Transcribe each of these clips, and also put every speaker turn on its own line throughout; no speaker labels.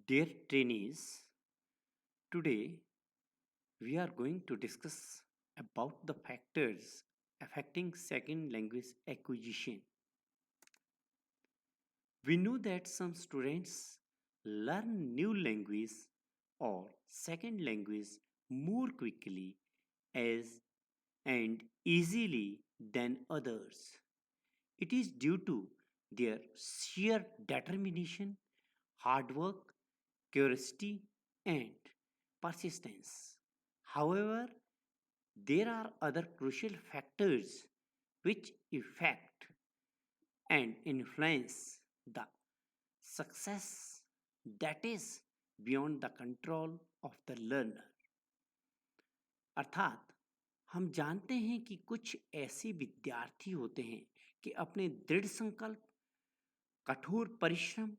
Dear trainees, today we are going to discuss about the factors affecting second language acquisition. We know that some students learn new language or second language more quickly as and easily than others. It is due to their sheer determination, hard work, curiosity, and persistence. However, there are other crucial factors which affect and influence the success that is beyond the control of the learner. अर्थात हम जानते हैं कि कुछ ऐसे विद्यार्थी होते हैं कि अपने दृढ़ संकल्प, कठोर परिश्रम,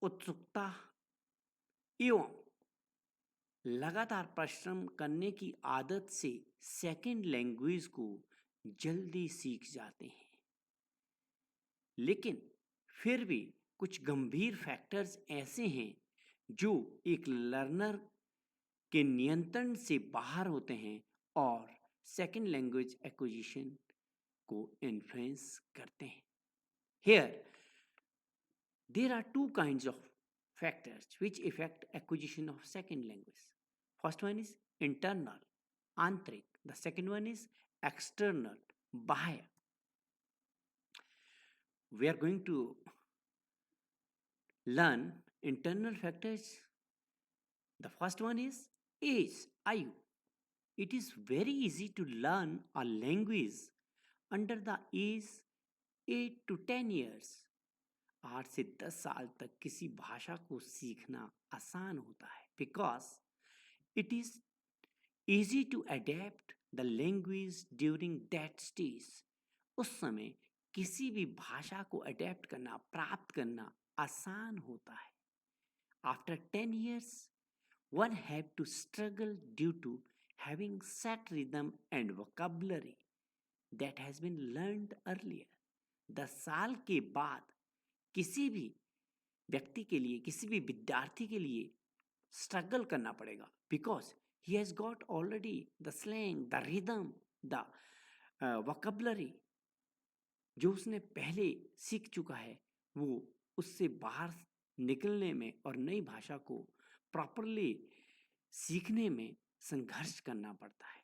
उत्सुकता एवं लगातार परिश्रम करने की आदत से सेकंड लैंग्वेज को जल्दी सीख जाते हैं। लेकिन फिर भी कुछ गंभीर फैक्टर्स ऐसे हैं जो एक लर्नर के नियंत्रण से बाहर होते हैं और सेकंड लैंग्वेज एक्विजिशन को इन्फ्लुएंस करते हैं। Here, there are two kinds of factors which affect acquisition of second language. First one is internal, आंतरिक. The second one is external, बाह्य. We are going to learn internal factors. The first one is age, आयु. It is very easy to learn a language under the age 8 to 10 years. 8 से 10 साल तक किसी भाषा को सीखना आसान होता है because it is easy to adapt the language during that stage. उस समय किसी भी भाषा को अडेप्ट करना, प्राप्त करना आसान होता है. After 10 years, one have to struggle due to having set rhythm and vocabulary that has been learned earlier. 10 साल के बाद किसी भी व्यक्ति के लिए, किसी भी विद्यार्थी के लिए स्ट्रगल करना पड़ेगा because he has got already the slang, the rhythm, the vocabulary जो उसने पहले सीख चुका है, वो उससे बाहर निकलने में और नई भाषा को प्रॉपरली सीखने में संघर्ष करना पड़ता है.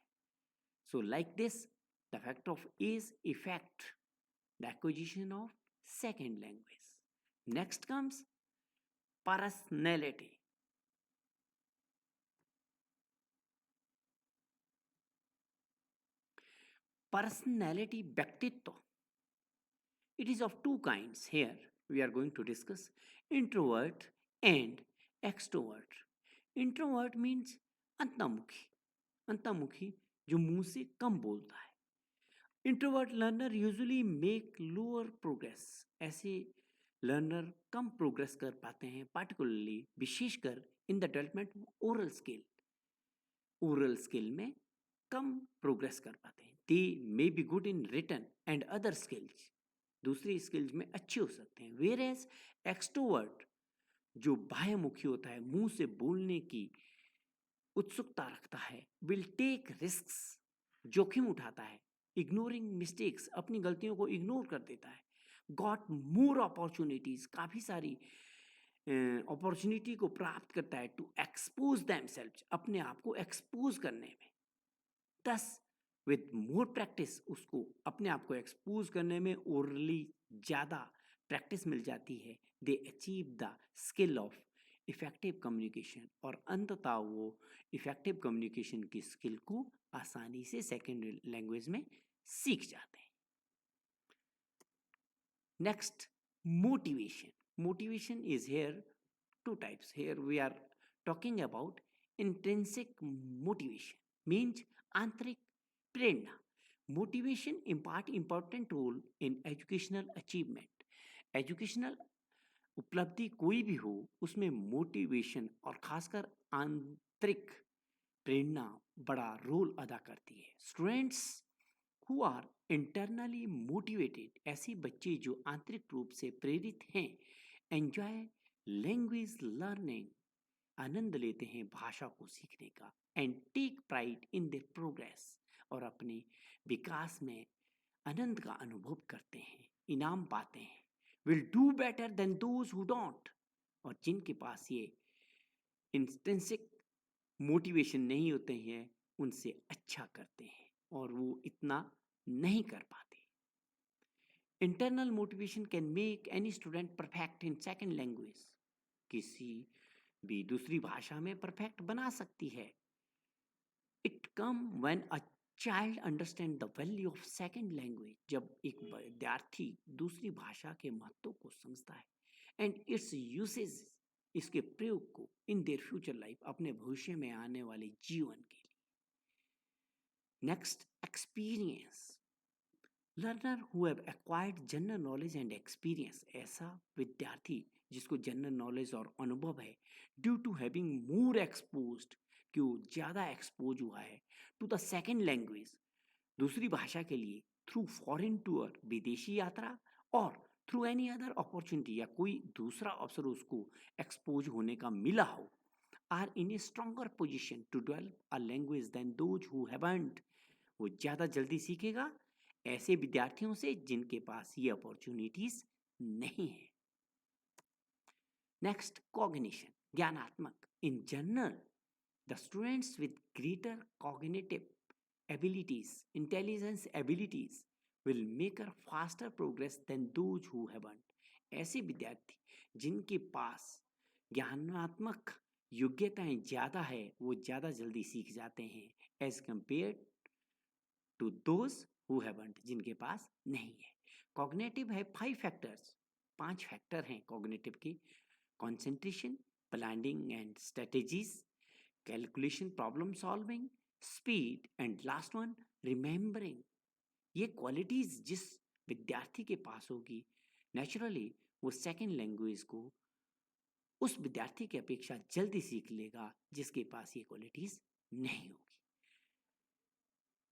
So like this, the fact of age affect the acquisition of second language. Next comes personality. Personality, व्यक्तित्व. It is of two kinds. Here we are going to discuss introvert and extrovert. Introvert means अंतर्मुखी. अंतर्मुखी जो मुंह से कम बोलता है. Introvert learner usually make lower progress. ऐसे learner कम प्रोग्रेस कर पाते हैं, पार्टिकुलरली विशेषकर in the development oral skill. Oral skill में कम प्रोग्रेस कर पाते हैं. They may be good in written and other skills. दूसरी स्किल्स में अच्छे हो सकते हैं. वेयर एज एक्सट्रोवर्ट जो बाह्यमुखी होता है, मुंह से बोलने की उत्सुकता रखता है, विल टेक रिस्क्स, जोखिम उठाता है, इग्नोरिंग मिस्टेक्स, अपनी गलतियों को इग्नोर कर देता है, गॉट मोर अपॉर्चुनिटीज, काफ़ी सारी अपॉर्चुनिटी को प्राप्त करता है, टू एक्सपोज देमसेल्व्स, अपने आप को एक्सपोज करने में. दस विद मोर प्रैक्टिस उसको अपने आप को एक्सपोज करने में ओरली ज़्यादा प्रैक्टिस मिल जाती है. They achieve the skill of effective communication और अंततः वो इफेक्टिव कम्युनिकेशन की स्किल को आसानी से सेकेंड लैंग्वेज में सीख जाते हैं. Next, motivation. Motivation is here two types. Here we are talking about intrinsic motivation, means आंतरिक प्रेरणा. Motivation impart important role in educational achievement. Educational उपलब्धि कोई भी हो उसमें मोटिवेशन और खासकर आंतरिक प्रेरणा बड़ा रोल अदा करती है. Students who are internally motivated, ऐसे बच्चे जो आंतरिक रूप से प्रेरित हैं, एंजॉय लैंग्वेज लर्निंग, आनंद लेते हैं भाषा को सीखने का, and take pride in their progress, और अपने विकास में आनंद का अनुभव करते हैं, इनाम पाते हैं, will do better than those who don't, और जिनके पास ये इंस्टेंसिक मोटिवेशन नहीं होते हैं उनसे अच्छा करते हैं और वो इतना नहीं कर पाते। Internal motivation can make any student perfect in second language, किसी भी दूसरी भाषा में परफेक्ट बना सकती है। It come when a child understand the value of second language, जब एक विद्यार्थी दूसरी भाषा के महत्व को समझता है, एंड इट्स यूसेज, इसके प्रयोग को, इन देयर फ्यूचर लाइफ, अपने भविष्य में आने वाले जीवन के लिए। Next, experience. Learner who have acquired general knowledge and experience, ऐसा विद्यार्थी जिसको जनरल नॉलेज और अनुभव है, due to having more exposed, कि वो ज़्यादा एक्सपोज हुआ है, टू द सेकेंड लैंग्वेज, दूसरी भाषा के लिए, थ्रू फॉरेन टूर, विदेशी यात्रा, और थ्रू एनी अदर अपॉर्चुनिटी, या कोई दूसरा अवसर उसको एक्सपोज होने का मिला हो, are in a stronger position to develop a language than those who haven't, वो ज़्यादा जल्दी सीखेगा ऐसे विद्यार्थियों से जिनके पास ये अपॉर्चुनिटीज नहीं है। नेक्स्ट, कॉग्निशन, ज्ञानात्मक। In general the students with greater cognitive abilities, intelligence abilities will make a faster progress than those who haven't, ऐसे विद्यार्थी जिनके पास ज्ञानात्मक योग्यताएं ज़्यादा है वो ज़्यादा जल्दी सीख जाते हैं as compared to those who haven't, जिनके पास नहीं है। कॉग्निटिव है 5 फैक्टर्स, 5 फैक्टर हैं कॉग्निटिव के: concentration, planning and strategies, calculation, problem solving, speed, and last one, remembering. ये क्वालिटीज जिस विद्यार्थी के पास होगी, नेचुरली वो सेकेंड लैंग्वेज को उस विद्यार्थी की अपेक्षा जल्दी सीख लेगा जिसके पास ये क्वालिटीज नहीं होगी।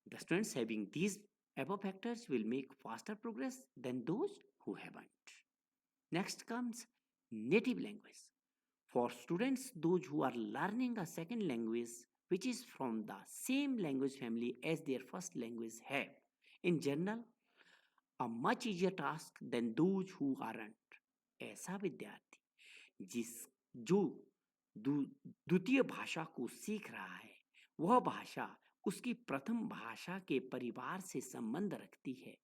The students having these above factors will make faster progress than those who haven't. Next comes native language. For students, those who are learning a second language which is from the same language family as their first language have, in general, a much easier task than those who aren't. ऐसा विद्यार्थी जो द्वितीय भाषा को सीख रहा है, वह भाषा उसकी प्रथम भाषा के परिवार से संबंध रखती है,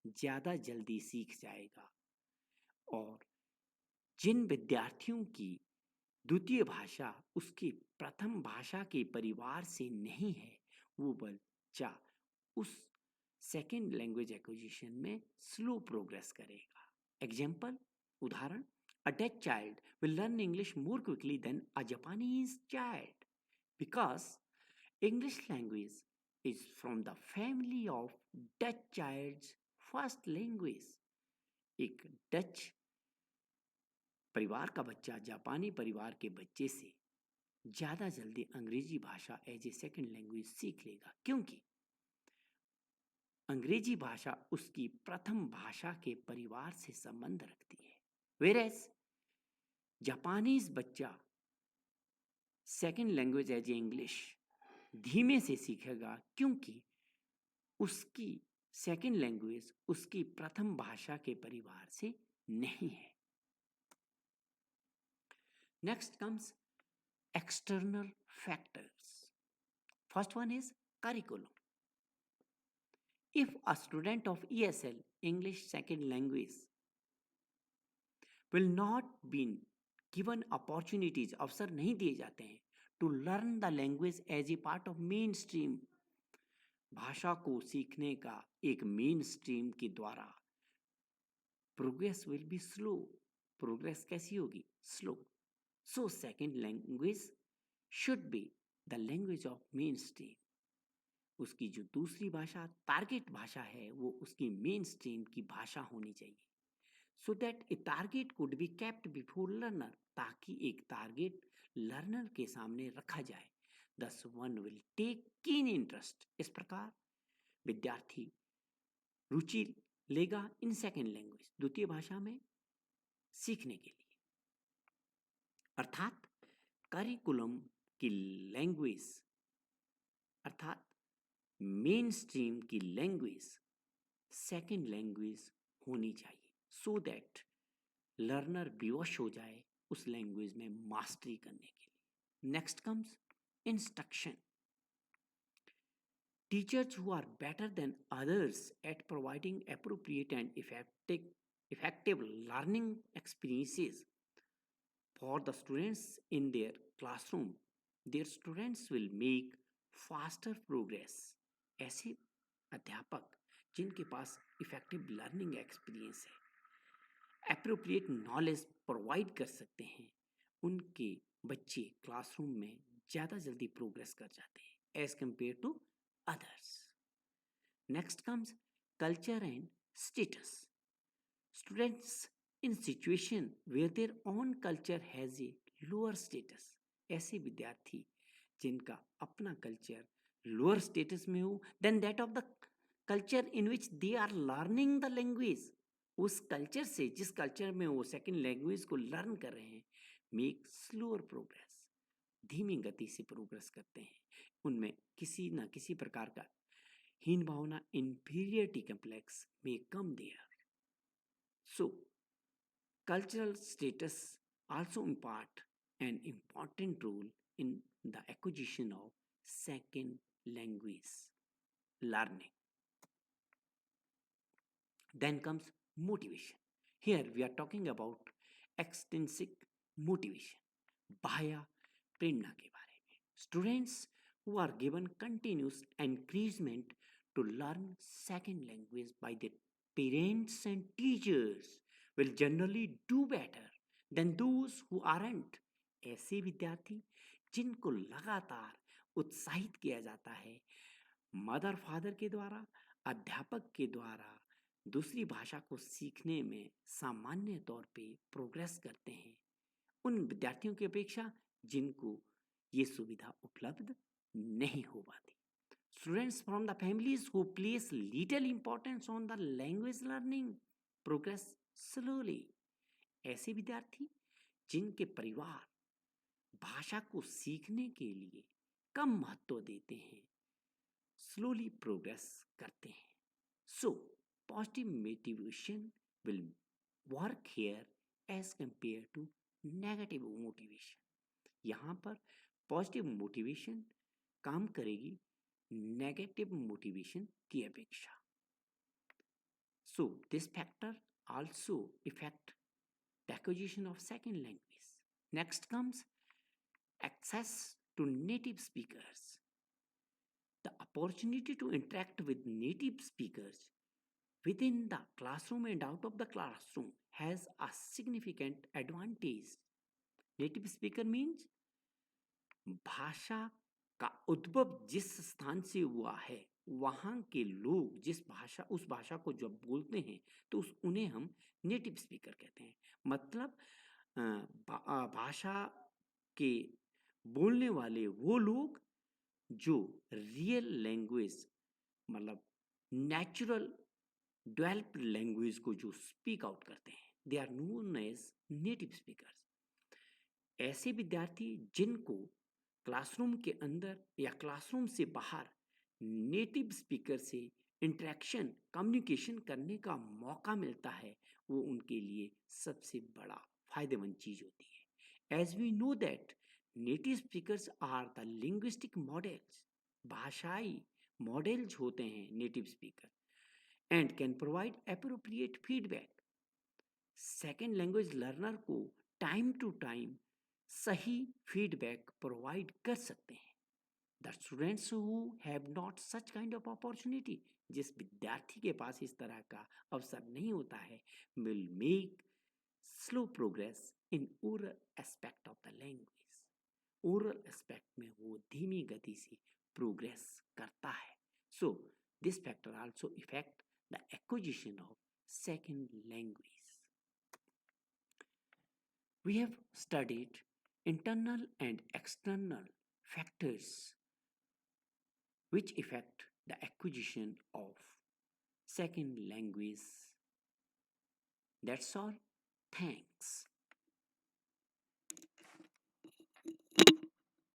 ज़्यादा जल्दी सीख जाएगा। और जिन विद्यार्थियों की द्वितीय भाषा उसकी प्रथम भाषा के परिवार से नहीं है, वो बच्चा उस सेकेंड लैंग्वेज एक्विजिशन में स्लो प्रोग्रेस करेगा। एग्जाम्पल, उदाहरण, a Dutch child will learn English more quickly than a Japanese child because English language is from the family of Dutch child's first language. एक डच परिवार का बच्चा जापानी परिवार के बच्चे से ज़्यादा जल्दी अंग्रेजी भाषा एज ए सेकेंड लैंग्वेज सीख लेगा, क्योंकि अंग्रेजी भाषा उसकी प्रथम भाषा के परिवार से संबंध रखती है। वेयरएज जापानीज बच्चा second language as a English धीमे से सीखेगा, क्योंकि उसकी सेकेंड लैंग्वेज उसकी प्रथम भाषा के परिवार से नहीं है। Next comes external factors. First one is curriculum. If a student of ESL, English second language, will not been given opportunities, अवसर नहीं दिए जाते हैं, to learn the language as a part of main stream, भाषा को सीखने का एक मेन स्ट्रीम के द्वारा, progress will be slow, progress कैसी होगी? Slow. So second language should be the language of main stream, उसकी जो दूसरी भाषा टारगेट भाषा है वो उसकी मेन स्ट्रीम की भाषा होनी चाहिए, so that a target could be kept before learner, ताकि एक टारगेट लर्नर के सामने रखा जाए। Thus one will take keen interest, इस प्रकार विद्यार्थी रुचि लेगा इन सेकेंड लैंग्वेज, द्वितीय भाषा में सीखने के लिए। अर्थात करिकुलम की लैंग्वेज अर्थात मेन स्ट्रीम की लैंग्वेज सेकंड लैंग्वेज होनी चाहिए, सो दैट लर्नर विवश हो जाए उस लैंग्वेज में मास्टरी करने के लिए। Next comes instruction. Teachers who are better than others at providing appropriate and effective learning experiences for the students in their classroom, their students will make faster progress. ऐसे अध्यापक जिनके पास इफेक्टिव लर्निंग एक्सपीरियंस है, appropriate knowledge provide कर सकते हैं, उनके बच्चे classroom में ज़्यादा जल्दी प्रोग्रेस कर जाते हैं as compared to others. Next comes culture and status. Students in situation where their own culture has a lower status, ऐसे विद्यार्थी जिनका अपना कल्चर लोअर स्टेटस में हो than that of the culture in which they are learning the language, उस culture से जिस culture में वो सेकेंड लैंग्वेज को लर्न कर रहे हैं, मेक स्लोअर प्रोग्रेस, धीमी गति से प्रोग्रेस करते हैं, उनमें किसी ना किसी प्रकार का हीन भावना इंफीरियरिटी कॉम्प्लेक्स में come there. So cultural status also impart an important role in the acquisition of second language learning. Then comes motivation. Here we are talking about extrinsic motivation, बाह्य प्रेरणा के बारे में. Students who are given continuous encouragement to learn second language by their parents and teachers will generally do better than those who aren't. ऐसे विद्यार्थी जिनको लगातार उत्साहित किया जाता है मदर फादर के द्वारा, अध्यापक के द्वारा, दूसरी भाषा को सीखने में सामान्य तौर पे प्रोग्रेस करते हैं, उन विद्यार्थियों की अपेक्षा जिनको ये सुविधा उपलब्ध नहीं हो पाती. Students from the families who place little importance on the language learning progress slowly. ऐसे विद्यार्थी जिनके परिवार भाषा को सीखने के लिए कम महत्व देते हैं, slowly progress करते हैं. So, positive motivation will work here as compared to negative motivation. यहाँ पर पॉजिटिव मोटिवेशन काम करेगी नेगेटिव मोटिवेशन की अपेक्षा. So this factor also affect the acquisition of second language. Next comes access to native speakers. The opportunity to interact with native speakers within the classroom and out of the classroom has a significant advantage. Native speaker means भाषा का उद्भव जिस स्थान से हुआ है वहाँ के लोग उस भाषा को जब बोलते हैं तो उन्हें हम नेटिव स्पीकर कहते हैं. मतलब भाषा के बोलने वाले वो लोग जो रियल लैंग्वेज मतलब नेचुरल डेवलप्ड लैंग्वेज को जो स्पीक आउट करते हैं, they are known as native speakers. ऐसे विद्यार्थी जिनको क्लासरूम के अंदर या क्लासरूम से बाहर नेटिव स्पीकर से इंटरेक्शन कम्युनिकेशन करने का मौका मिलता है, वो उनके लिए सबसे बड़ा फायदेमंद चीज होती है. As we know that native speakers are the linguistic models, भाषाई मॉडल्स होते हैं native speaker, and can provide appropriate feedback. Second language learner को टाइम टू टाइम सही फीडबैक प्रोवाइड कर सकते हैं. The students who have not such kind of opportunity, जिस विद्यार्थी के पास इस तरह का अवसर नहीं होता है, will make slow progress in oral aspect of the language. Oral aspect में वो धीमी गति से प्रोग्रेस करता है. So this factor also effect the acquisition of second language. We have studied internal and external factors which affect the acquisition of second language. That's all. Thanks.